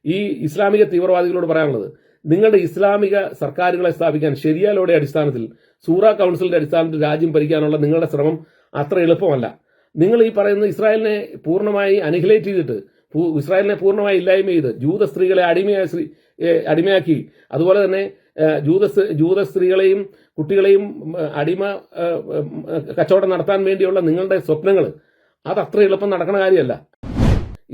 ഈ ഇസ്ലാമിക തീവ്രവാദികളോട് പറയാനുള്ളത്, നിങ്ങളുടെ ഇസ്ലാമിക സർക്കാരുകളെ സ്ഥാപിക്കാൻ ശരിയാലോടെ അടിസ്ഥാനത്തിൽ സൂറ കൗൺസിലിന്റെ അടിസ്ഥാനത്തിൽ രാജ്യം ഭരിക്കാനുള്ള നിങ്ങളുടെ ശ്രമം അത്ര എളുപ്പമല്ല. നിങ്ങൾ ഈ പറയുന്ന ഇസ്രായേലിനെ പൂർണ്ണമായി അനിഹിലേറ്റ് ചെയ്തിട്ട്, ഇസ്രായേലിനെ പൂർണ്ണമായി ഇല്ലായ്മ ചെയ്ത്, ജൂത സ്ത്രീകളെ അടിമയാക്കി, അതുപോലെ തന്നെ ജൂത സ്ത്രീകളെയും കുട്ടികളെയും അടിമ കച്ചവടം നടത്താൻ വേണ്ടിയുള്ള നിങ്ങളുടെ സ്വപ്നങ്ങൾ അത് അത്ര എളുപ്പം നടക്കുന്ന കാര്യമല്ല.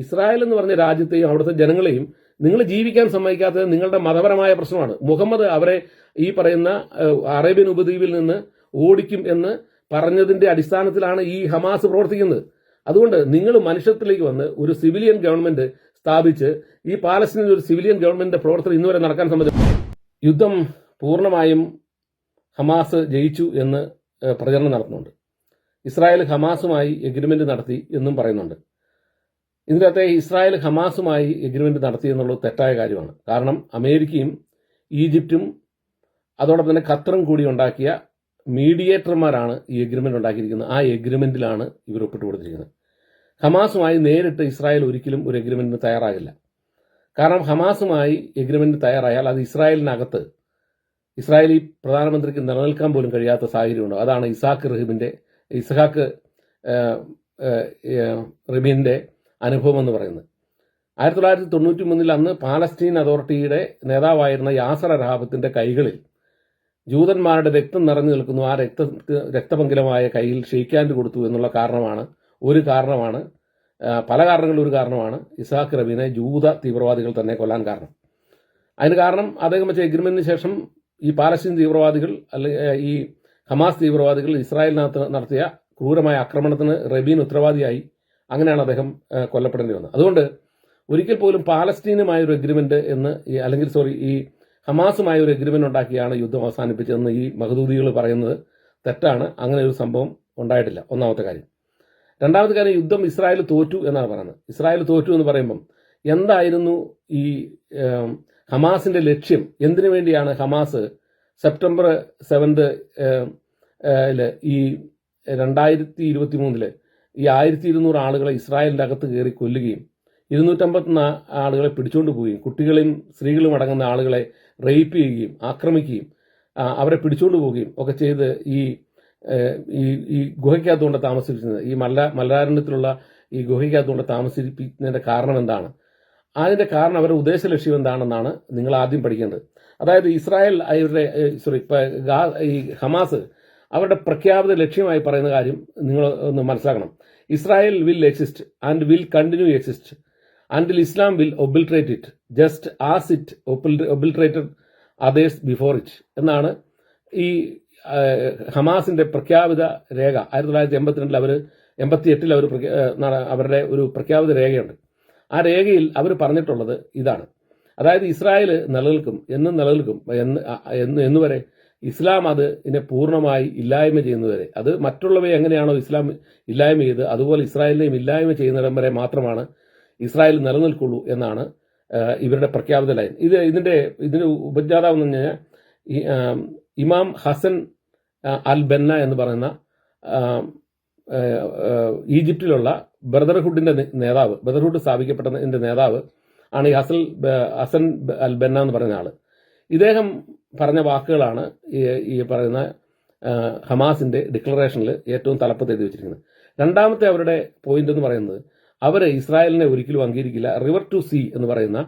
ഇസ്രായേൽ എന്ന് പറഞ്ഞ രാജ്യത്തെയും അവിടുത്തെ ജനങ്ങളെയും നിങ്ങൾ ജീവിക്കാൻ സമ്മതിക്കാത്തത് നിങ്ങളുടെ മതപരമായ പ്രശ്നമാണ്. മുഹമ്മദ് അവരെ ഈ പറയുന്ന അറേബ്യൻ ഉപദ്വീപിൽ നിന്ന് ഓടിക്കും എന്ന് പറഞ്ഞതിന്റെ അടിസ്ഥാനത്തിലാണ് ഈ ഹമാസ് പ്രവർത്തിക്കുന്നത്. അതുകൊണ്ട് നിങ്ങൾ മനുഷ്യത്വത്തിലേക്ക് വന്ന് ഒരു സിവിലിയൻ ഗവൺമെന്റ് സ്ഥാപിച്ച് ഈ പാലസ്തീനിൽ ഒരു സിവിലിയൻ ഗവൺമെന്റിന്റെ പ്രവർത്തനം ഇന്നുവരെ നടക്കാൻ സമ്മതിച്ചു. യുദ്ധം പൂർണ്ണമായും ഹമാസ് ജയിച്ചു എന്ന് പ്രചരണം നടത്തുന്നുണ്ട്. ഇസ്രായേൽ ഹമാസുമായി എഗ്രിമെന്റ് നടത്തി എന്നും പറയുന്നുണ്ട്. ഇതിനകത്തെ ഇസ്രായേൽ ഹമാസുമായി എഗ്രിമെന്റ് നടത്തി എന്നുള്ളത് തെറ്റായ കാര്യമാണ്. കാരണം അമേരിക്കയും ഈജിപ്തും അതോടൊപ്പം തന്നെ ഖത്തറും കൂടി ഉണ്ടാക്കിയ മീഡിയേറ്റർമാരാണ് ഈ എഗ്രിമെന്റ് ഉണ്ടാക്കിയിരിക്കുന്നത്. ആ എഗ്രിമെന്റിലാണ് ഇവർ ഒപ്പിട്ട് കൊടുത്തിരിക്കുന്നത്. ഹമാസുമായി നേരിട്ട് ഇസ്രായേൽ ഒരിക്കലും ഒരു എഗ്രിമെന്റിന് തയ്യാറാകില്ല. കാരണം ഹമാസുമായി എഗ്രിമെന്റിന് തയ്യാറായാൽ അത് ഇസ്രായേലിനകത്ത് ഇസ്രായേലി പ്രധാനമന്ത്രിക്ക് നിലനിൽക്കാൻ പോലും കഴിയാത്ത സാഹചര്യമുണ്ട്. അതാണ് ഇസ്ഹാക്ക് റബീന്റെ അനുഭവം എന്ന് പറയുന്നത്. 1993 അന്ന് പാലസ്തീൻ അതോറിറ്റിയുടെ നേതാവായിരുന്ന യാസർ അറഫാത്തിന്റെ കൈകളിൽ ജൂതന്മാരുടെ രക്തം നിറഞ്ഞു നിൽക്കുന്നു. ആ രക്തപങ്കിലമായ കയ്യിൽ ഷെയ്ക്ക് ഹാൻഡ് കൊടുത്തു എന്നുള്ള കാരണമാണ് പല കാരണങ്ങളിൽ ഒരു കാരണമാണ് ഇസ്ഹാക്ക് റബീനെ ജൂത തീവ്രവാദികൾ തന്നെ കൊല്ലാൻ കാരണം. അതിന് കാരണം അദ്ദേഹം വെച്ച എഗ്രിമെന്റിന് ശേഷം ഈ പാലസ്തീൻ തീവ്രവാദികൾ അല്ലെങ്കിൽ ഈ ഹമാസ് തീവ്രവാദികൾ ഇസ്രായേലിനകത്ത് നടത്തിയ ക്രൂരമായ ആക്രമണത്തിന് റബീൻ ഉത്തരവാദിയായി. അങ്ങനെയാണ് അദ്ദേഹം കൊല്ലപ്പെടേണ്ടി വന്നത്. അതുകൊണ്ട് ഒരിക്കൽ പോലും പാലസ്തീനുമായ ഒരു എഗ്രിമെന്റ് ഈ ഹമാസുമായ ഒരു എഗ്രിമെന്റ് ഉണ്ടാക്കിയാണ് യുദ്ധം അവസാനിപ്പിച്ചതെന്ന് ഈ മഹദൂദികൾ പറയുന്നത് തെറ്റാണ്. അങ്ങനെ ഒരു സംഭവം ഉണ്ടായിട്ടില്ല. ഒന്നാമത്തെ കാര്യം. രണ്ടാമത്തെ കാര്യം, യുദ്ധം ഇസ്രായേൽ തോറ്റു എന്നാണ് പറയുന്നത്. ഇസ്രായേൽ തോറ്റു എന്ന് പറയുമ്പം എന്തായിരുന്നു ഈ ഹമാസിന്റെ ലക്ഷ്യം? എന്തിനു വേണ്ടിയാണ് ഹമാസ് സെപ്റ്റംബർ 7 ഈ 2023 ഈ 1200 ആളുകളെ ഇസ്രായേലിന്റെ അകത്ത് കയറി കൊല്ലുകയും 251 ആളുകളെ പിടിച്ചുകൊണ്ട് പോവുകയും കുട്ടികളെയും സ്ത്രീകളും അടങ്ങുന്ന ആളുകളെ റേപ്പ് ചെയ്യുകയും ആക്രമിക്കുകയും അവരെ പിടിച്ചുകൊണ്ട് പോവുകയും ഒക്കെ ചെയ്ത് ഈ ഗുഹയ്ക്കകത്തുകൊണ്ട് താമസിപ്പിക്കുന്നത്, ഈ മല്ലാരണ്യത്തിലുള്ള ഈ ഗുഹയ്ക്കകത്തുകൊണ്ട് താമസിപ്പിക്കുന്നതിന്റെ കാരണം എന്താണ്? അതിന്റെ കാരണം അവരുടെ ഉദ്ദേശ ലക്ഷ്യം എന്താണെന്നാണ് നിങ്ങൾ ആദ്യം പഠിക്കേണ്ടത്. അതായത് ഇസ്രായേൽ ഈ ഹമാസ് അവരുടെ പ്രഖ്യാപിത ലക്ഷ്യമായി പറയുന്ന കാര്യം നിങ്ങൾ ഒന്ന് മനസ്സിലാക്കണം. Israel will exist and will continue exist until Islam will obliterate it, just as it obliterated others before it എന്നാണ് ഈ ഹമാസിന്റെ പ്രഖ്യാപിത രേഖ. 1988 അവരുടെ ഒരു പ്രഖ്യാപിത രേഖയുണ്ട്. ആ രേഖയിൽ അവർ പറഞ്ഞിട്ടുള്ളത് ഇതാണ്. അതായത് ഇസ്രായേൽ നിലനിൽക്കും, എന്നും നിലനിൽക്കും എന്നുവരെ ഇസ്ലാം അതിനെ പൂർണ്ണമായി ഇല്ലായ്മ ചെയ്യുന്നവരെ, അത് മറ്റുള്ളവയെ എങ്ങനെയാണോ ഇസ്ലാം ഇല്ലായ്മ ചെയ്ത് അതുപോലെ ഇസ്രായേലിനെയും ഇല്ലായ്മ ചെയ്യുന്നിടം വരെ മാത്രമാണ് ഇസ്രായേൽ നിലനിൽക്കുള്ളൂ എന്നാണ് ഇവരുടെ പ്രഖ്യാപിത ലൈൻ. ഇതിന് ഉപജ്ഞാതാവെന്ന് പറഞ്ഞാൽ ഇമാം ഹസൻ അൽ ബന്ന എന്ന് പറയുന്ന ഈജിപ്തിലുള്ള ബ്രദർഹുഡ് സ്ഥാപിക്കപ്പെട്ടതിന്റെ നേതാവ് ആണ് ഈ ഹസൻ അൽ ബന്ന എന്ന് പറയുന്ന ആള്. ഇദ്ദേഹം പറഞ്ഞ വാക്കുകളാണ് ഈ പറയുന്ന ഹമാസിന്റെ ഡിക്ലറേഷനിൽ ഏറ്റവും തലപ്പത്ത് എഴുതി വെച്ചിരിക്കുന്നത്. രണ്ടാമത്തെ അവരുടെ പോയിന്റ് എന്ന് പറയുന്നത്, അവർ ഇസ്രായേലിനെ ഒരിക്കലും അംഗീകരിക്കില്ല. റിവർ ടു സീ എന്ന് പറയുന്ന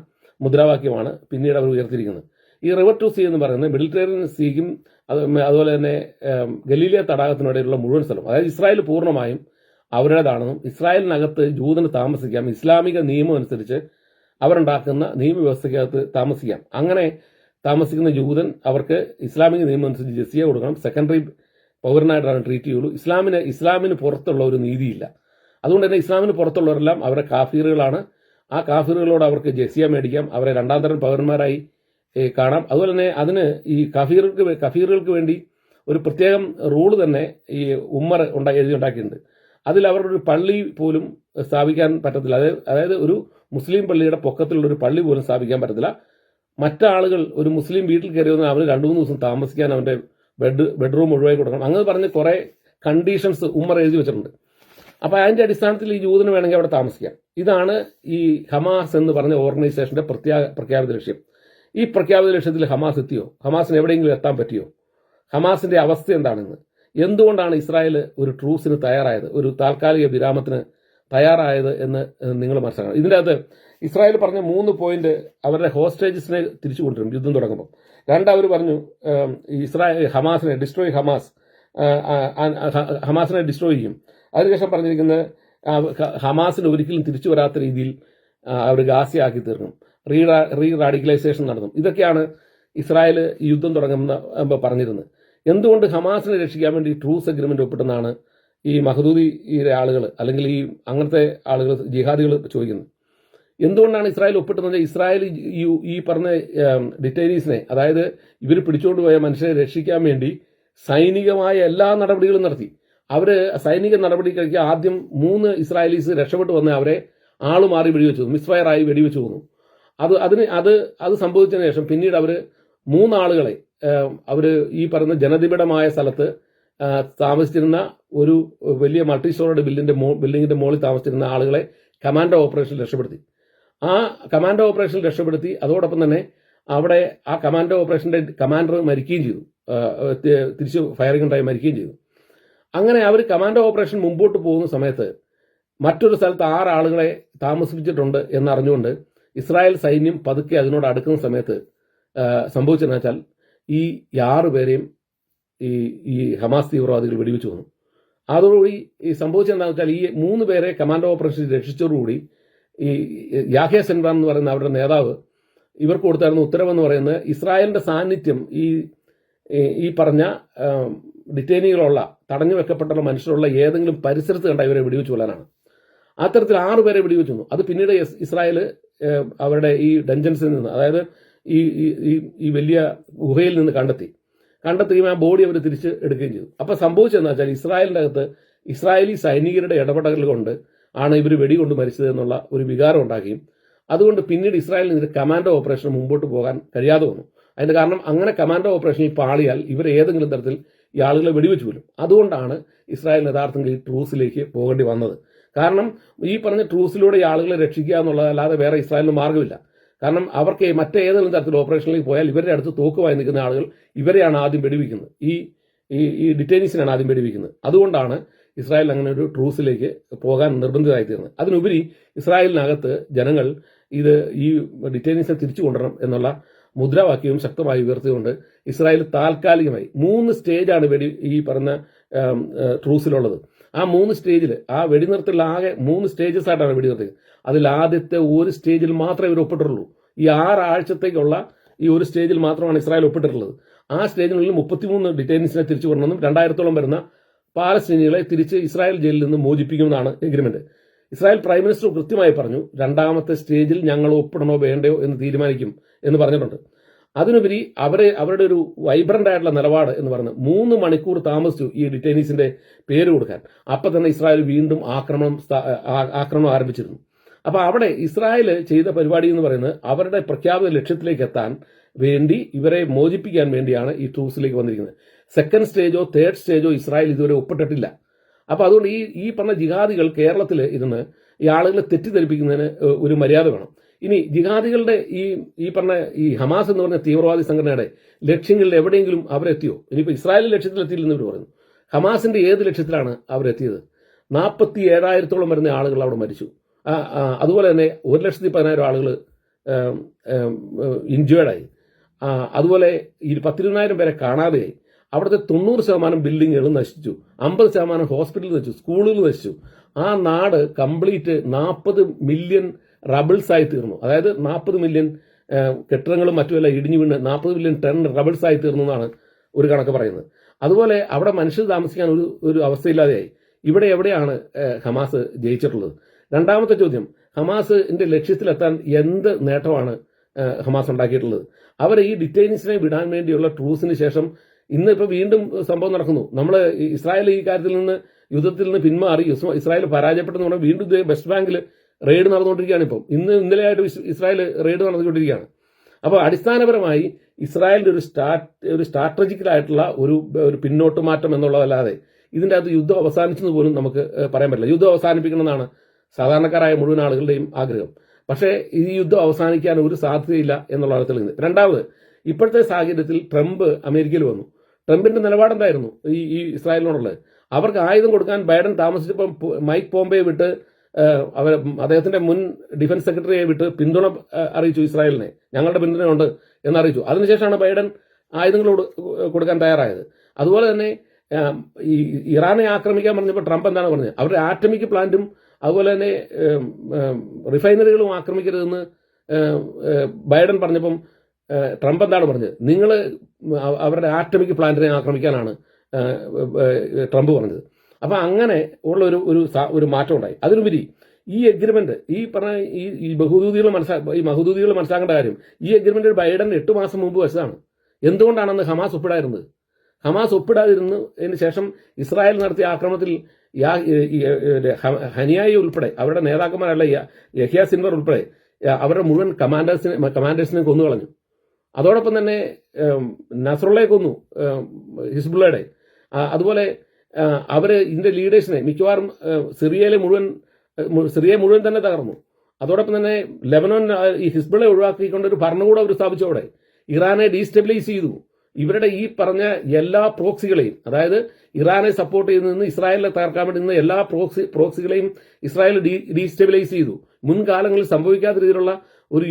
മുദ്രാവാക്യമാണ് പിന്നീട് അവർ ഉയർത്തിയിരിക്കുന്നത്. ഈ റിവർ ടു സീ എന്ന് പറയുന്നത് മെഡിറ്ററേനിയൻ സീക്കും അതുപോലെ തന്നെ ഗലീലിയ തടാകത്തിനിടയിലുള്ള മുഴുവൻ സ്ഥലം, അതായത് ഇസ്രായേൽ പൂർണ്ണമായും അവരുടേതാണെന്നും ഇസ്രായേലിനകത്ത് ജൂതന് താമസിക്കാം, ഇസ്ലാമിക നിയമം അനുസരിച്ച് അവരുണ്ടാക്കുന്ന നിയമവ്യവസ്ഥയ്ക്കകത്ത് താമസിക്കാം. അങ്ങനെ താമസിക്കുന്ന ജൂതൻ അവർക്ക് ഇസ്ലാമിക നിയമം അനുസരിച്ച് ജസിയ കൊടുക്കണം, സെക്കൻഡറി പൗരനായിട്ടാണ് ട്രീറ്റ് ചെയ്യുള്ളൂ. ഇസ്ലാമിന് പുറത്തുള്ള ഒരു നീതിയില്ല. അതുകൊണ്ട് തന്നെ ഇസ്ലാമിന് പുറത്തുള്ളവരെല്ലാം അവരെ കാഫീറുകളാണ്. ആ കാഫീറുകളോട് അവർക്ക് ജസിയ മേടിക്കാം, അവരെ രണ്ടാം തരം പൗരന്മാരായി കാണാം. അതുപോലെ തന്നെ അതിന് ഈ കഫീറുകൾക്ക് വേണ്ടി ഒരു പ്രത്യേകം റൂള് തന്നെ ഈ ഉമ്മർ എഴുതിയുണ്ടാക്കിയിട്ടുണ്ട്. അതിൽ അവരുടെ ഒരു പള്ളി പോലും സ്ഥാപിക്കാൻ പറ്റത്തില്ല. അതായത് ഒരു മുസ്ലിം പള്ളിയുടെ പൊക്കത്തിലുള്ള ഒരു പള്ളി പോലും സ്ഥാപിക്കാൻ പറ്റത്തില്ല. മറ്റാളുകൾ ഒരു മുസ്ലിം വീട്ടിൽ കയറി വന്നാൽ അവന് 2-3 ദിവസം താമസിക്കാൻ അവന്റെ ബെഡ്റൂം ഒഴിവാക്കി കൊടുക്കണം. അങ്ങനെ പറഞ്ഞ് കുറെ കണ്ടീഷൻസ് ഉമ്മർ എഴുതി വെച്ചിട്ടുണ്ട്. അപ്പോൾ അതിൻ്റെ അടിസ്ഥാനത്തിൽ ഈ ജൂതന് വേണമെങ്കിൽ അവിടെ താമസിക്കാം. ഇതാണ് ഈ ഹമാസ് എന്ന് പറഞ്ഞ ഓർഗനൈസേഷന്റെ പ്രഖ്യാപിത ലക്ഷ്യം. ഈ പ്രഖ്യാപിത ലക്ഷ്യത്തിൽ ഹമാസ് എത്തിയോ? ഹമാസിന് എവിടെയെങ്കിലും എത്താൻ പറ്റിയോ? ഹമാസിന്റെ അവസ്ഥ എന്താണെന്ന്, എന്തുകൊണ്ടാണ് ഇസ്രായേൽ ഒരു ട്രൂസിന് തയ്യാറായത്, ഒരു താൽക്കാലിക വിരാമത്തിന് തയ്യാറായത് എന്ന് നിങ്ങൾ മനസ്സിലാക്കണം. ഇതിൻ്റെ അകത്ത് ഇസ്രായേൽ പറഞ്ഞ 3 പോയിന്റ് അവരുടെ ഹോസ്റ്റേജസിനെ തിരിച്ചു കൊണ്ടുവരും യുദ്ധം തുടങ്ങുമ്പോൾ. അവർ പറഞ്ഞു ഹമാസിനെ ഡിസ്ട്രോയ് ഹമാസിനെ ഡിസ്ട്രോയ് ചെയ്യും. അതിനുശേഷം പറഞ്ഞിരിക്കുന്നത് ഹമാസിന് ഒരിക്കലും തിരിച്ചു വരാത്ത രീതിയിൽ അവർ ഗാസിയാക്കി തീർക്കും, റീ റാഡിക്കലൈസേഷൻ നടത്തും. ഇതൊക്കെയാണ് ഇസ്രായേൽ യുദ്ധം തുടങ്ങുന്ന പറഞ്ഞിരുന്നത്. എന്തുകൊണ്ട് ഹമാസിനെ രക്ഷിക്കാൻ വേണ്ടി ട്രൂസ് അഗ്രിമെന്റ് ഒപ്പിട്ടെന്നാണ് ഈ മഹദൂദിയുടെ ആളുകൾ അല്ലെങ്കിൽ ഈ അങ്ങനത്തെ ആളുകൾ ജിഹാദികൾ ചോദിക്കുന്നത്. എന്തുകൊണ്ടാണ് ഇസ്രായേൽ ഒപ്പിട്ടെന്ന്? ഇസ്രായേൽ ഈ പറഞ്ഞ ഡിറ്റൈനീസിനെ, അതായത് ഇവർ പിടിച്ചുകൊണ്ടുപോയ മനുഷ്യരെ രക്ഷിക്കാൻ വേണ്ടി സൈനികമായ എല്ലാ നടപടികളും നടത്തി. അവര് സൈനിക നടപടി കഴിക്കുക ആദ്യം 3 ഇസ്രായേലീസ് രക്ഷപ്പെട്ടു വന്ന് അവരെ ആളുമാറി വെടിവെച്ചു, മിസ്ഫയറായി വെടിവെച്ചു പോന്നു. അത് സംഭവിച്ചതിന് ശേഷം പിന്നീട് അവർ 3 ആളുകളെ അവര് ഈ പറഞ്ഞ ജനനിബിഡമായ സ്ഥലത്ത് താമസിച്ചിരുന്ന ഒരു വലിയ മൾട്ടി സ്റ്റോറേഡ് ബിൽഡിങ്ങിന്റെ മുകളിൽ താമസിച്ചിരുന്ന ആളുകളെ കമാൻഡോ ഓപ്പറേഷൻ രക്ഷപ്പെടുത്തി. ആ കമാൻഡോ ഓപ്പറേഷൻ രക്ഷപ്പെടുത്തി. അതോടൊപ്പം തന്നെ അവിടെ ആ കമാൻഡോ ഓപ്പറേഷന്റെ കമാൻഡർ മരിക്കുകയും ചെയ്തു, തിരിച്ച് ഫയറിംഗ് ഉണ്ടായി മരിക്കുകയും ചെയ്തു. അങ്ങനെ അവർ കമാൻഡോ ഓപ്പറേഷൻ മുമ്പോട്ട് പോകുന്ന സമയത്ത് മറ്റൊരു സ്ഥലത്ത് 6 ആളുകളെ താമസിപ്പിച്ചിട്ടുണ്ട് എന്നറിഞ്ഞുകൊണ്ട് ഇസ്രായേൽ സൈന്യം പതുക്കെ അതിനോട് അടുക്കുന്ന സമയത്ത് സംഭവിച്ചതെന്ന് വെച്ചാൽ ഈ 6 പേരെയും ഈ ഹമാസ് തീവ്രവാദികൾ വെടിവെച്ചു വന്നു. അതോടുകൂടി ഈ സംഭവിച്ചതെന്താണെന്ന് വെച്ചാൽ ഈ 3 പേരെ കമാൻഡോ ഓപ്പറേഷൻ രക്ഷിച്ചതോടുകൂടി ഈ യാഹ്യ സെൻവാർ എന്ന് പറയുന്ന അവരുടെ നേതാവ് ഇവർക്ക് കൊടുത്തായിരുന്ന ഉത്തരവെന്ന് പറയുന്നത് ഇസ്രായേലിന്റെ സാന്നിധ്യം ഈ പറഞ്ഞ ഡിറ്റൈനികളുള്ള തടഞ്ഞു വെക്കപ്പെട്ടുള്ള മനുഷ്യരുള്ള ഏതെങ്കിലും പരിസരത്ത് കണ്ട ഇവരെ വെടിവെച്ചു കൊല്ലാനാണ്. അത്തരത്തിൽ 6 പേരെ വെടിവെച്ചു. അത് പിന്നീട് ഇസ്രായേൽ അവരുടെ ഈ ഡഞ്ചൻസിൽ നിന്ന്, അതായത് ഈ വലിയ ഗുഹയിൽ നിന്ന് കണ്ടെത്തുകയും ആ ബോഡി അവർ തിരിച്ച് എടുക്കുകയും ചെയ്തു. അപ്പൊ സംഭവിച്ചതെന്ന് വെച്ചാൽ ഇസ്രായേലിന്റെ അകത്ത് ഇസ്രായേലി സൈനികരുടെ ഇടപെടൽ കൊണ്ട് ആണ് ഇവർ വെടികൊണ്ട് മരിച്ചത് എന്നുള്ള ഒരു വികാരം ഉണ്ടാക്കുകയും അതുകൊണ്ട് പിന്നീട് ഇസ്രായേലിന് ഇതിന്റെ കമാൻഡോ ഓപ്പറേഷൻ മുമ്പോട്ട് പോകാൻ കഴിയാതെ വന്നു. അതിന്റെ കാരണം അങ്ങനെ കമാൻഡോ ഓപ്പറേഷനിൽ പാളിയാൽ ഇവർ ഏതെങ്കിലും തരത്തിൽ ഈ ആളുകളെ വെടിവെച്ചു പോലും. അതുകൊണ്ടാണ് ഇസ്രായേൽ യഥാർത്ഥത്തിൽ ഈ ട്രൂസിലേക്ക് പോകേണ്ടി വന്നത്. കാരണം ഈ പറഞ്ഞ ട്രൂസിലൂടെ ഈ ആളുകളെ രക്ഷിക്കുക എന്നുള്ളതല്ലാതെ വേറെ ഇസ്രായേലിന് മാർഗ്ഗമില്ല. കാരണം അവർക്ക് മറ്റേതെങ്കിലും തരത്തിൽ ഓപ്പറേഷനിലേക്ക് പോയാൽ ഇവരുടെ അടുത്ത് തോക്കുമായി നിൽക്കുന്ന ആളുകൾ ഇവരെയാണ് ആദ്യം വെടിവെക്കുന്നത്, ഈ ഡിറ്റൈനീസിനാണ് ആദ്യം വെടിവെക്കുന്നത്. അതുകൊണ്ടാണ് ഇസ്രായേൽ അങ്ങനെ ഒരു ട്രൂസിലേക്ക് പോകാൻ നിർബന്ധിതരായിത്തീർന്നത്. അതിനുപരി ഇസ്രായേലിനകത്ത് ജനങ്ങൾ ഈ ഡിറ്റൈനീസിനെ തിരിച്ചു കൊണ്ടുവരണം എന്നുള്ള മുദ്രാവാക്യവും ശക്തമായി ഉയർത്തിക്കൊണ്ട് ഇസ്രായേൽ താൽക്കാലികമായി 3 സ്റ്റേജാണ് ഈ പറഞ്ഞ ട്രൂസിലുള്ളത്. ആ 3 സ്റ്റേജിൽ ആ വെടിനിർത്തൽ ആകെ 3 സ്റ്റേജസ് ആയിട്ടാണ് വെടിനിർത്തിയത്. അതിൽ ആദ്യത്തെ ഒരു സ്റ്റേജിൽ മാത്രമേ ഇവർ ഒപ്പിട്ടിട്ടുള്ളൂ. ഈ 6 ആഴ്ചത്തേക്കുള്ള ഈ ഒരു സ്റ്റേജിൽ മാത്രമാണ് ഇസ്രായേൽ ഒപ്പിട്ടിട്ടുള്ളത്. ആ സ്റ്റേജിനുള്ളിൽ 33 ഡിറ്റൈനീസിനെ തിരിച്ചു കൊണ്ടുവന്നും 2000-ഓളം വരുന്ന പാലസ്തീനികളെ തിരിച്ച് ഇസ്രായേൽ ജയിലിൽ നിന്ന് മോചിപ്പിക്കുമെന്നാണ് എഗ്രിമെന്റ്. ഇസ്രായേൽ പ്രൈം മിനിസ്റ്റർ കൃത്യമായി പറഞ്ഞു, 2ാമത്തെ സ്റ്റേജിൽ ഞങ്ങൾ ഒപ്പിടണോ വേണ്ടയോ എന്ന് തീരുമാനിക്കും എന്ന് പറഞ്ഞിട്ടുണ്ട്. അതിനുപരി അവരുടെ ഒരു വൈബ്രന്റ് ആയിട്ടുള്ള നിലപാട് എന്ന് പറഞ്ഞ് 3 മണിക്കൂർ താമസിച്ചു ഈ ഡിറ്റൈനീസിന്റെ പേര് കൊടുക്കാൻ. അപ്പൊ തന്നെ ഇസ്രായേൽ വീണ്ടും ആക്രമണം ആരംഭിച്ചിരുന്നു. അപ്പൊ അവിടെ ഇസ്രായേൽ ചെയ്ത പരിപാടി എന്ന് പറയുന്നത് അവരുടെ പ്രഖ്യാപിത ലക്ഷ്യത്തിലേക്ക് എത്താൻ വേണ്ടി ഇവരെ മോചിപ്പിക്കാൻ വേണ്ടിയാണ് ഈ ട്രൂസിലേക്ക് വന്നിരിക്കുന്നത്. 2nd സ്റ്റേജോ 3rd സ്റ്റേജോ ഇസ്രായേൽ ഇതുവരെ ഒപ്പിട്ടിട്ടില്ല. അപ്പൊ അതുകൊണ്ട് ഈ പറഞ്ഞ ജിഹാദികൾ കേരളത്തിൽ ഇരുന്ന് ഈ ആളുകളെ തെറ്റിദ്ധരിപ്പിക്കുന്നതിന് ഒരു മര്യാദ വേണം. ഇനി ജിഹാദികളുടെ ഈ പറഞ്ഞ ഈ ഹമാസ് എന്ന് പറഞ്ഞ തീവ്രവാദി സംഘടനയുടെ ലക്ഷ്യങ്ങളിൽ എവിടെയെങ്കിലും അവരെത്തിയോ? ഇനിയിപ്പോൾ ഇസ്രായേൽ ലക്ഷ്യത്തിലെത്തിയില്ലെന്ന് ഇവർ പറയുന്നു. ഹമാസിന്റെ ഏത് ലക്ഷ്യത്തിലാണ് അവരെത്തിയത്? 47,000-ഓളം വരുന്ന ആളുകൾ അവിടെ മരിച്ചു. അതുപോലെ തന്നെ 1,10,000 ആളുകൾ ഇൻജേർഡായി. അതുപോലെ 10,000 പേരെ കാണാതെയായി. അവിടുത്തെ 90% ബിൽഡിങ്ങുകൾ നശിച്ചു, 50% ഹോസ്പിറ്റൽ നശിച്ചു, സ്കൂളുകൾ നശിച്ചു. ആ നാട് കംപ്ലീറ്റ് 40 മില്യൺ റബിൾസ് ആയി തീർന്നു. അതായത് 40 മില്യൺ കെട്ടിടങ്ങളും മറ്റുമെല്ലാം ഇടിഞ്ഞു വീണ് 40 മില്യൺ ടൺ റബിൾസ് ആയി തീർന്നു എന്നാണ് ഒരു കണക്ക് പറയുന്നത്. അതുപോലെ അവിടെ മനുഷ്യർ താമസിക്കാൻ ഒരു അവസ്ഥയില്ലാതെയായി. ഇവിടെ എവിടെയാണ് ഹമാസ് ജയിച്ചിട്ടുള്ളത്? 2ാമത്തെ ചോദ്യം, ഹമാസിന്റെ ലക്ഷ്യത്തിലെത്താൻ എന്ത് നേട്ടമാണ് ഹമാസ് ഉണ്ടാക്കിയിട്ടുള്ളത്? അവർ ഈ ഡിറ്റൈനീസിനെ വിടാൻ വേണ്ടിയുള്ള ട്രൂസിന് ശേഷം ഇന്നിപ്പോൾ വീണ്ടും സംഭവം നടക്കുന്നു. നമ്മൾ ഇസ്രായേൽ ഈ കാര്യത്തിൽ നിന്ന് യുദ്ധത്തിൽ നിന്ന് പിന്മാറി ഇസ്രായേൽ പരാജയപ്പെട്ടെന്ന് പറഞ്ഞാൽ വീണ്ടും വെസ്റ്റ് ബാങ്കിൽ റെയ്ഡ് നടന്നുകൊണ്ടിരിക്കുകയാണ്. ഇപ്പം ഇന്നലെയായിട്ട് ഇസ്രായേൽ റെയ്ഡ് നടന്നുകൊണ്ടിരിക്കുകയാണ്. അപ്പോൾ അടിസ്ഥാനപരമായി ഇസ്രായേലിന്റെ ഒരു സ്ട്രാറ്റജിക്കലായിട്ടുള്ള ഒരു പിന്നോട്ട് മാറ്റം എന്നുള്ളതല്ലാതെ ഇതിൻ്റെ അകത്ത് യുദ്ധം അവസാനിച്ചെന്ന് പോലും നമുക്ക് പറയാൻ പറ്റില്ല. യുദ്ധം അവസാനിപ്പിക്കണമെന്നാണ് സാധാരണക്കാരായ മുഴുവൻ ആളുകളുടെയും ആഗ്രഹം. പക്ഷേ ഈ യുദ്ധം അവസാനിക്കാൻ ഒരു സാധ്യതയില്ല എന്നുള്ളതാണ് തെളിയുന്നത്. രണ്ടാമത്, ഇപ്പോഴത്തെ സാഹചര്യത്തിൽ ട്രംപ് അമേരിക്കയിൽ വന്നു. ട്രംപിന്റെ നിലപാടെന്തായിരുന്നു ഈ ഇസ്രായേലിനോടുള്ളത്? അവർക്ക് ആയുധം കൊടുക്കാൻ ബൈഡൻ താമസിച്ചപ്പം മൈക്ക് പോംബെയെ വിട്ട് അദ്ദേഹത്തിന്റെ മുൻ ഡിഫൻസ് സെക്രട്ടറിയെ വിട്ട് പിന്തുണ അറിയിച്ചു ഇസ്രായേലിനെ. ഞങ്ങളുടെ പിന്തുണയുണ്ട് എന്നറിയിച്ചു. അതിനുശേഷമാണ് ബൈഡൻ ആയുധങ്ങൾ കൊടുക്കാൻ തയ്യാറായത്. അതുപോലെ തന്നെ ഈ ഇറാനെ ആക്രമിക്കാൻ പറഞ്ഞപ്പോൾ ട്രംപ് എന്താണ് പറഞ്ഞത്? അവരുടെ ആറ്റമിക് പ്ലാന്റും അതുപോലെ തന്നെ റിഫൈനറികളും ആക്രമിക്കരുതെന്ന് ബൈഡൻ പറഞ്ഞപ്പം ട്രംപ് എന്താണ് പറഞ്ഞത്? നിങ്ങൾ അവരുടെ ആറ്റമിക് പ്ലാന്റിനെ ആക്രമിക്കാനാണ് ട്രംപ് പറഞ്ഞത്. അപ്പം അങ്ങനെ ഉള്ള ഒരു മാറ്റം ഉണ്ടായി. അതിനുപരി ഈ എഗ്രിമെന്റ് ഈ പറഞ്ഞ ഈ ബഹുദൂതികൾ മനസ്സിലാക്കേണ്ട കാര്യം, ഈ എഗ്രിമെന്റ് ബൈഡൻ 8 മാസം മുമ്പ് വെച്ചതാണ്. എന്തുകൊണ്ടാണെന്ന് ഹമാസ് ഒപ്പിടായിരുന്നത്? ഹമാസ് ഒപ്പിടാതിരുന്നതിന് ശേഷം ഇസ്രായേൽ നടത്തിയ ആക്രമണത്തിൽ ഹനിയായി ഉൾപ്പെടെ അവരുടെ നേതാക്കന്മാരല്ല യഹ്യ സിൻവർ ഉൾപ്പെടെ അവരുടെ മുഴുവൻ കമാൻഡേഴ്സിനെ കൊന്നുകളഞ്ഞു. അതോടൊപ്പം തന്നെ നസ്രുള്ളയെ കൊന്നു, ഹിസ്ബുള്ളയുടെ. അതുപോലെ അവര് ഇതിന്റെ ലീഡേഴ്സിനെ മിക്കവാറും സിറിയ മുഴുവൻ തന്നെ തകർന്നു. അതോടൊപ്പം തന്നെ ലെബനോൻ ഈ ഹിസ്ബുള്ളയെ ഒഴിവാക്കിക്കൊണ്ട് ഒരു ഭരണകൂടം അവർ സ്ഥാപിച്ചതോടെ ഇറാനെ ഡീസ്റ്റെബിലൈസ് ചെയ്തു. ഇവരുടെ ഈ പറഞ്ഞ എല്ലാ പ്രോക്സികളെയും, അതായത് ഇറാനെ സപ്പോർട്ട് ചെയ്ത് നിന്ന് ഇസ്രായേലിനെ തകർക്കാൻ വേണ്ടി നിന്ന് എല്ലാ പ്രോക്സികളെയും ഇസ്രായേൽ ഡീസ്റ്റെബിലൈസ് ചെയ്തു. മുൻകാലങ്ങളിൽ സംഭവിക്കാത്ത രീതിയിലുള്ള ഒരു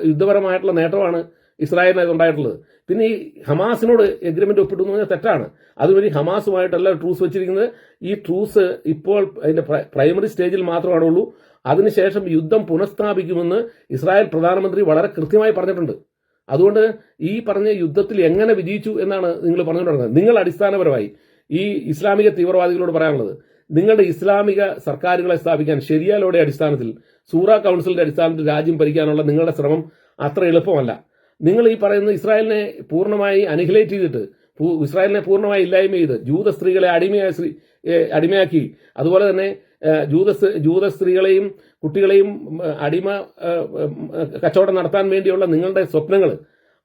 യുദ്ധപരമായിട്ടുള്ള നേട്ടമാണ് ഇസ്രായേലിന് ഉണ്ടായിട്ടുള്ളത്. പിന്നെ ഈ ഹമാസിനോട് എഗ്രിമെന്റ് ഒപ്പിട്ടു എന്ന് പറഞ്ഞാൽ തെറ്റാണ്. അതുവഴി ഹമാസുമായിട്ടല്ല ട്രൂസ് വെച്ചിരിക്കുന്നത്. ഈ ട്രൂസ് ഇപ്പോൾ അതിന്റെ പ്രൈമറി സ്റ്റേജിൽ മാത്രമാണ് ഉള്ളൂ. അതിനുശേഷം യുദ്ധം പുനഃസ്ഥാപിക്കുമെന്ന് ഇസ്രായേൽ പ്രധാനമന്ത്രി വളരെ കൃത്യമായി പറഞ്ഞിട്ടുണ്ട്. അതുകൊണ്ട് ഈ പറഞ്ഞ യുദ്ധത്തിൽ എങ്ങനെ വിജയിച്ചു എന്നാണ് നിങ്ങൾ പറഞ്ഞുകൊണ്ടിരുന്നത്. നിങ്ങൾ അടിസ്ഥാനപരമായി ഈ ഇസ്ലാമിക തീവ്രവാദികളോട് പറയാനുള്ളത്, നിങ്ങളുടെ ഇസ്ലാമിക സർക്കാരുകളെ സ്ഥാപിക്കാൻ ശരിയാലോടെ അടിസ്ഥാനത്തിൽ സൂറ കൗൺസിലിന്റെ അടിസ്ഥാനത്തിൽ രാജ്യം ഭരിക്കാനുള്ള നിങ്ങളുടെ ശ്രമം അത്ര എളുപ്പമല്ല. നിങ്ങൾ ഈ പറയുന്ന ഇസ്രായേലിനെ പൂർണ്ണമായി അനിഹിലേറ്റ് ചെയ്തിട്ട്, ഇസ്രായേലിനെ പൂർണ്ണമായി ഇല്ലായ്മ ചെയ്ത് ജൂത സ്ത്രീകളെ അടിമയാക്കി, അതുപോലെ തന്നെ ജൂത സ്ത്രീകളെയും കുട്ടികളെയും അടിമ കച്ചവടം നടത്താൻ വേണ്ടിയുള്ള നിങ്ങളുടെ സ്വപ്നങ്ങൾ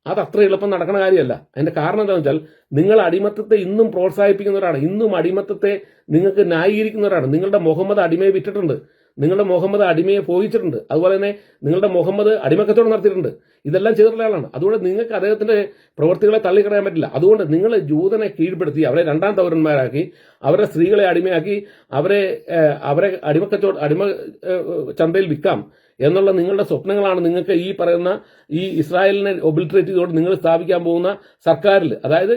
അതത്ര എളുപ്പം നടക്കണ കാര്യമല്ല. അതിന്റെ കാരണം എന്താണെന്ന് വെച്ചാൽ, നിങ്ങൾ അടിമത്തത്തെ ഇന്നും പ്രോത്സാഹിപ്പിക്കുന്നവരാണ്, ഇന്നും അടിമത്തത്തെ നിങ്ങൾക്ക് ന്യായീകരിക്കുന്നവരാണ്. നിങ്ങളുടെ മുഹമ്മദ് അടിമയെ വിറ്റിട്ടുണ്ട്, നിങ്ങളുടെ മുഹമ്മദ് അടിമയെ പോയിച്ചിട്ടുണ്ട്, അതുപോലെ തന്നെ നിങ്ങളുടെ മുഹമ്മദ് അടിമക്കച്ചവടം നടത്തിയിട്ടുണ്ട്. ഇതെല്ലാം ചെയ്തിട്ടുള്ള ആളാണ്. അതുകൊണ്ട് നിങ്ങൾക്ക് അദ്ദേഹത്തിന്റെ പ്രവൃത്തികളെ തള്ളിക്കളയാൻ പറ്റില്ല. അതുകൊണ്ട് നിങ്ങൾ ജൂതനെ കീഴ്പ്പെടുത്തി അവരെ രണ്ടാം പൗരന്മാരാക്കി, അവരുടെ സ്ത്രീകളെ അടിമയാക്കി, അവരെ അടിമ ചന്തയിൽ വിൽക്കാം എന്നുള്ള നിങ്ങളുടെ സ്വപ്നങ്ങളാണ് നിങ്ങൾക്ക് ഈ പറയുന്ന ഈ ഇസ്രായേലിനെ ഒബിലിറ്ററേറ്റ് ചെയ്തുകൊണ്ട് നിങ്ങൾ സ്ഥാപിക്കാൻ പോകുന്ന സർക്കാരിൽ, അതായത്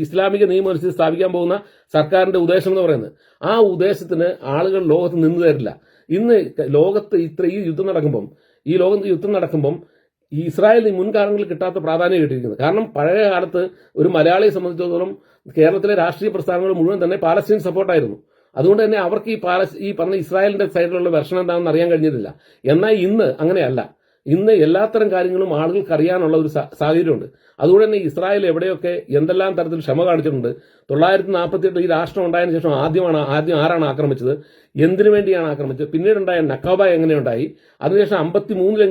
ഇസ്ലാമിക നിയമം അനുസരിച്ച് സ്ഥാപിക്കാൻ പോകുന്ന സർക്കാരിന്റെ ഉദ്ദേശം എന്ന് പറയുന്നത്. ആ ഉദ്ദേശത്തിന് ആളുകൾ ലോകത്ത് നിന്ന് തരില്ല. ഇന്ന് ലോകത്ത് ഈ യുദ്ധം നടക്കുമ്പം ഈ ഇസ്രായേലിന് മുൻകാലങ്ങളിൽ കിട്ടാത്ത പ്രാധാന്യം കിട്ടിയിരിക്കുന്നത്. കാരണം പഴയ കാലത്ത് ഒരു മലയാളിയെ സംബന്ധിച്ചിടത്തോളം കേരളത്തിലെ രാഷ്ട്രീയ പ്രസ്ഥാനങ്ങൾ മുഴുവൻ തന്നെ പാലസ്തീൻ സപ്പോർട്ടായിരുന്നു. അതുകൊണ്ട് തന്നെ അവർക്ക് ഈ പറഞ്ഞ ഇസ്രായേലിന്റെ സൈഡിലുള്ള വെർഷൻ എന്താണെന്ന് അറിയാൻ കഴിഞ്ഞിട്ടില്ല. എന്നാൽ ഇന്ന് അങ്ങനെയല്ല. ഇന്ന് എല്ലാത്തരം കാര്യങ്ങളും ആളുകൾക്ക് അറിയാനുള്ള ഒരു സാഹചര്യമുണ്ട്. അതുകൊണ്ട് തന്നെ ഇസ്രായേൽ എവിടെയൊക്കെ എന്തെല്ലാം തരത്തിൽ ക്ഷമ കാണിച്ചിട്ടുണ്ട്. 948 ഈ രാഷ്ട്രം ഉണ്ടായതിനു ശേഷം ആദ്യം ആരാണ് ആക്രമിച്ചത്, എന്തിനു വേണ്ടിയാണ് ആക്രമിച്ചത്, പിന്നീടുണ്ടായ നക്കാബ എങ്ങനെയുണ്ടായി, അതിനുശേഷം 53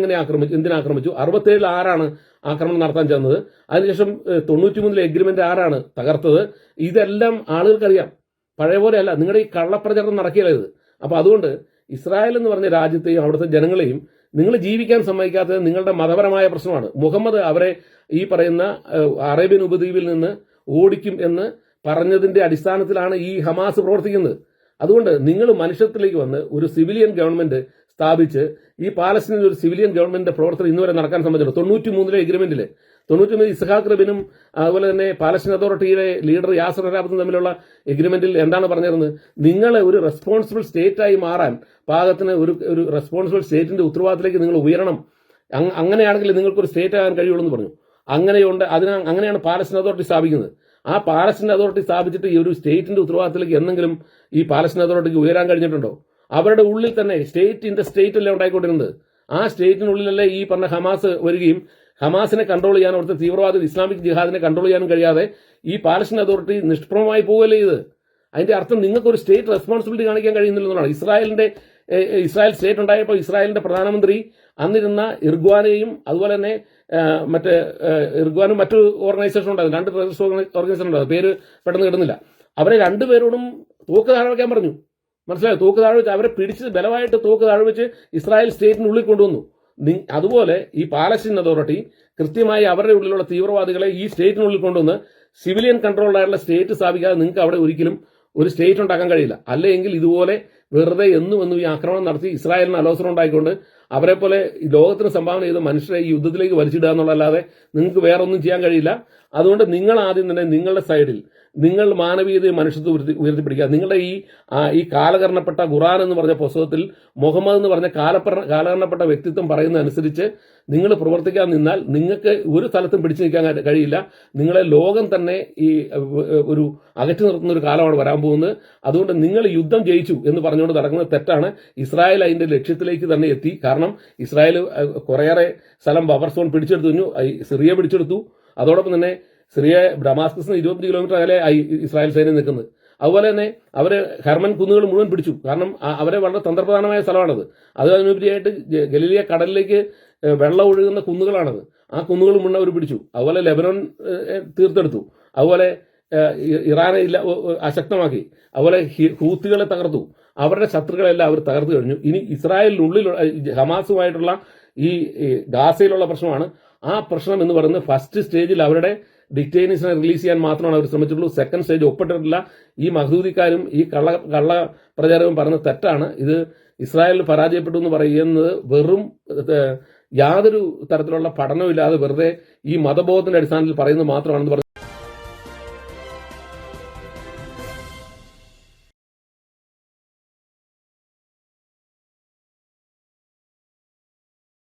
എന്തിനാക്രമിച്ചു, 67 ആരാണ് ആക്രമണം നടത്താൻ ചെന്നത്, അതിനുശേഷം 93 എഗ്രിമെന്റ് ആരാണ് തകർത്തത്, ഇതെല്ലാം ആളുകൾക്കറിയാം. പഴയ പോലെയല്ല, നിങ്ങളുടെ ഈ കള്ളപ്രചരണം നടക്കില്ല ഇത്. അപ്പൊ അതുകൊണ്ട് ഇസ്രായേൽ എന്ന് പറഞ്ഞ രാജ്യത്തെയും അവിടുത്തെ ജനങ്ങളെയും നിങ്ങൾ ജീവിക്കാൻ സമ്മതിക്കാത്തത് നിങ്ങളുടെ മതപരമായ പ്രശ്നമാണ്. മുഹമ്മദ് അവരെ ഈ പറയുന്ന അറേബ്യൻ ഉപദ്വീപിൽ നിന്ന് ഓടിക്കും എന്ന് പറഞ്ഞതിന്റെ അടിസ്ഥാനത്തിലാണ് ഈ ഹമാസ് പ്രവർത്തിക്കുന്നത്. അതുകൊണ്ട് നിങ്ങൾ മനുഷ്യത്തിലേക്ക് വന്ന് ഒരു സിവിലിയൻ ഗവൺമെന്റ് സ്ഥാപിച്ച് ഈ പാലസ്തീനിൽ ഒരു സിവിലിയൻ ഗവൺമെന്റിന്റെ പ്രവർത്തനം ഇന്നുവരെ നടക്കാൻ സംബന്ധിച്ചു. 93 എഗ്രിമെന്റിൽ 93 ഇസ്ഹാഖ് റബിനും അതുപോലെ തന്നെ പാലസ്തീൻ അതോറിറ്റിയുടെ ലീഡർ യാസർ അറാബത്തും തമ്മിലുള്ള എഗ്രിമെന്റിൽ എന്താണ് പറഞ്ഞിരുന്നത്? നിങ്ങൾ ഒരു റെസ്പോൺസിബിൾ സ്റ്റേറ്റായി മാറാൻ പാകത്തിന് ഒരു റെസ്പോൺസിബിൾ സ്റ്റേറ്റിന്റെ ഉത്തരവാദിത്തത്തിലേക്ക് നിങ്ങൾ ഉയരണം. അങ്ങനെയാണെങ്കിൽ നിങ്ങൾക്കൊരു സ്റ്റേറ്റ് ആകാൻ കഴിയുള്ളൂ എന്ന് പറഞ്ഞു. അങ്ങനെയാണ് പാലസ്തീൻ അതോറിറ്റി സ്ഥാപിക്കുന്നത്. ആ പാലസ്തീൻ അതോറിറ്റി സ്ഥാപിച്ചിട്ട് ഈ ഒരു സ്റ്റേറ്റിന്റെ ഉത്തരവാദിത്തത്തിലേക്ക് എന്തെങ്കിലും ഈ പാലസ്തീൻ അതോറിറ്റിക്ക് ഉയരാൻ കഴിഞ്ഞിട്ടുണ്ടോ? അവരുടെ ഉള്ളിൽ തന്നെ സ്റ്റേറ്റ് അല്ലേ ഉണ്ടായിക്കൊണ്ടിരുന്നത്. ആ സ്റ്റേറ്റിനുള്ളിലല്ലേ ഈ പറഞ്ഞ ഹമാസ് വരികയും ഹമാസിനെ കൺട്രോൾ ചെയ്യാൻ, അവിടുത്തെ തീവ്രവാദി ഇസ്ലാമിക് ജിഹാദിനെ കൺട്രോൾ ചെയ്യാനും കഴിയാതെ ഈ പാലസ്തീൻ അതോറിറ്റി നിഷ്പ്രഭമായി പോവുകയല്ലേ ഇത്. അതിന്റെ അർത്ഥം നിങ്ങൾക്കൊരു സ്റ്റേറ്റ് റെസ്പോൺസിബിലിറ്റി കാണിക്കാൻ കഴിയുന്നില്ലെന്നാണ്. ഇസ്രായേൽ സ്റ്റേറ്റ് ഉണ്ടായപ്പോൾ ഇസ്രായേലിന്റെ പ്രധാനമന്ത്രി അന്നിരുന്ന ഇർഗ്വാനെയും അതുപോലെ തന്നെ ഇർഗ്വാനും മറ്റു ഓർഗനൈസേഷൻ ഉണ്ടായിരുന്നു, 2 ടെററിസ്റ്റ് ഓർഗനൈസേഷൻ ഉണ്ടായിരുന്നു, പേര് പെട്ടെന്ന് കിട്ടുന്നില്ല. അവരെ രണ്ടുപേരോടും തോക്ക് താഴെ വയ്ക്കാൻ പറഞ്ഞു. മനസ്സിലായോ? തോക്ക് താഴെ വെച്ച് അവരെ പിടിച്ച് ബലമായിട്ട് തോക്ക് താഴെ വെച്ച് ഇസ്രായേൽ സ്റ്റേറ്റിനുള്ളിൽ കൊണ്ടുവന്നു. അതുപോലെ ഈ പാലസ്തീൻ അതോറിറ്റി കൃത്യമായി അവരുടെ ഉള്ളിലുള്ള തീവ്രവാദികളെ ഈ സ്റ്റേറ്റിനുള്ളിൽ കൊണ്ടുവന്ന് സിവിലിയൻ കൺട്രോൾഡ് ആയിട്ടുള്ള സ്റ്റേറ്റ് സ്ഥാപിക്കാതെ നിങ്ങൾക്ക് അവിടെ ഒരിക്കലും ഒരു സ്റ്റേറ്റ് ഉണ്ടാക്കാൻ കഴിയില്ല. അല്ലെങ്കിൽ ഇതുപോലെ വെറുതെ എന്നും ഈ ആക്രമണം നടത്തി ഇസ്രായേലിന് അലോസരം ഉണ്ടായിക്കൊണ്ട് അവരെ പോലെ ലോകത്തിന് സംഭാവന ചെയ്ത് മനുഷ്യരെ ഈ യുദ്ധത്തിലേക്ക് വലിച്ചിടുക എന്നുള്ളതല്ലാതെ നിങ്ങൾക്ക് വേറെ ഒന്നും ചെയ്യാൻ കഴിയില്ല. അതുകൊണ്ട് നിങ്ങൾ ആദ്യം തന്നെ നിങ്ങളുടെ സൈഡിൽ നിങ്ങൾ മാനവീയതയും മനുഷ്യത്വം ഉയർത്തിപ്പിടിക്കുക. നിങ്ങളുടെ ഈ കാലകരണപ്പെട്ട ഖുർആൻ എന്ന് പറഞ്ഞ പുസ്തകത്തിൽ മുഹമ്മദ് എന്ന് പറഞ്ഞ കാലകരണപ്പെട്ട വ്യക്തിത്വം പറയുന്നതനുസരിച്ച് നിങ്ങൾ പ്രവർത്തിക്കാൻ നിന്നാൽ നിങ്ങൾക്ക് ഒരു സ്ഥലത്തും പിടിച്ചു നിൽക്കാൻ കഴിയില്ല. നിങ്ങളെ ലോകം തന്നെ ഈ ഒരു അകറ്റി നിർത്തുന്ന ഒരു കാലമാണ് വരാൻ പോകുന്നത്. അതുകൊണ്ട് നിങ്ങൾ യുദ്ധം ജയിച്ചു എന്ന് പറഞ്ഞുകൊണ്ട് നടക്കുന്നത് തെറ്റാണ്. ഇസ്രായേൽ അതിന്റെ ലക്ഷ്യത്തിലേക്ക് തന്നെ എത്തി. കാരണം ഇസ്രായേൽ കുറേയേറെ സ്ഥലം ബഫർ സോൺ പിടിച്ചെടുത്തു, സിറിയ പിടിച്ചെടുത്തു. അതോടൊപ്പം തന്നെ സിറിയ ഡമാസ്കസിന് 25 കിലോമീറ്റർ അകലെ ഇസ്രായേൽ സൈന്യം നിൽക്കുന്നത്. അതുപോലെ തന്നെ അവര് ഹെർമൻ കുന്നുകൾ മുഴുവൻ പിടിച്ചു. കാരണം അവരെ വളരെ തന്ത്രപ്രധാനമായ സ്ഥലമാണത്. അതിനുപരിയായിട്ട് ഗലീലിയ കടലിലേക്ക് വെള്ളം ഒഴുകുന്ന കുന്നുകളാണത്. ആ കുന്നുകൾ മുഴുവൻ അവർ പിടിച്ചു. അതുപോലെ ലെബനോൻ തീർത്തെടുത്തു. അതുപോലെ ഇറാനെ അശക്തമാക്കി. അതുപോലെ ഹൂത്തികളെ തകർത്തു. അവരുടെ ശത്രുക്കളെല്ലാം അവർ തകർത്തു കഴിഞ്ഞു. ഇനി ഇസ്രായേലിനുള്ളിൽ ഹമാസുമായിട്ടുള്ള ഈ ഗാസയിലുള്ള പ്രശ്നമാണ്. ആ പ്രശ്നം എന്ന് പറയുന്നത് ഫസ്റ്റ് സ്റ്റേജിൽ അവരുടെ ഡിക്റ്റേറ്റേഴ്സിനെ റിലീസ് ചെയ്യാൻ മാത്രമാണ് അവർ ശ്രമിച്ചിട്ടുള്ളൂ. Second stage ഒപ്പിട്ടിട്ടില്ല. ഈ മഹ്ദൂദിക്കാരും ഈ കള്ള പ്രചാരവും പറയുന്നത് തെറ്റാണ്. ഇത് ഇസ്രായേലിൽ പരാജയപ്പെട്ടു എന്ന് പറയുന്നത് വെറും യാതൊരു തരത്തിലുള്ള പഠനമില്ലാതെ വെറുതെ ഈ മതബോധത്തിന്റെ അടിസ്ഥാനത്തിൽ പറയുന്നത് മാത്രമാണെന്ന് പറഞ്ഞു.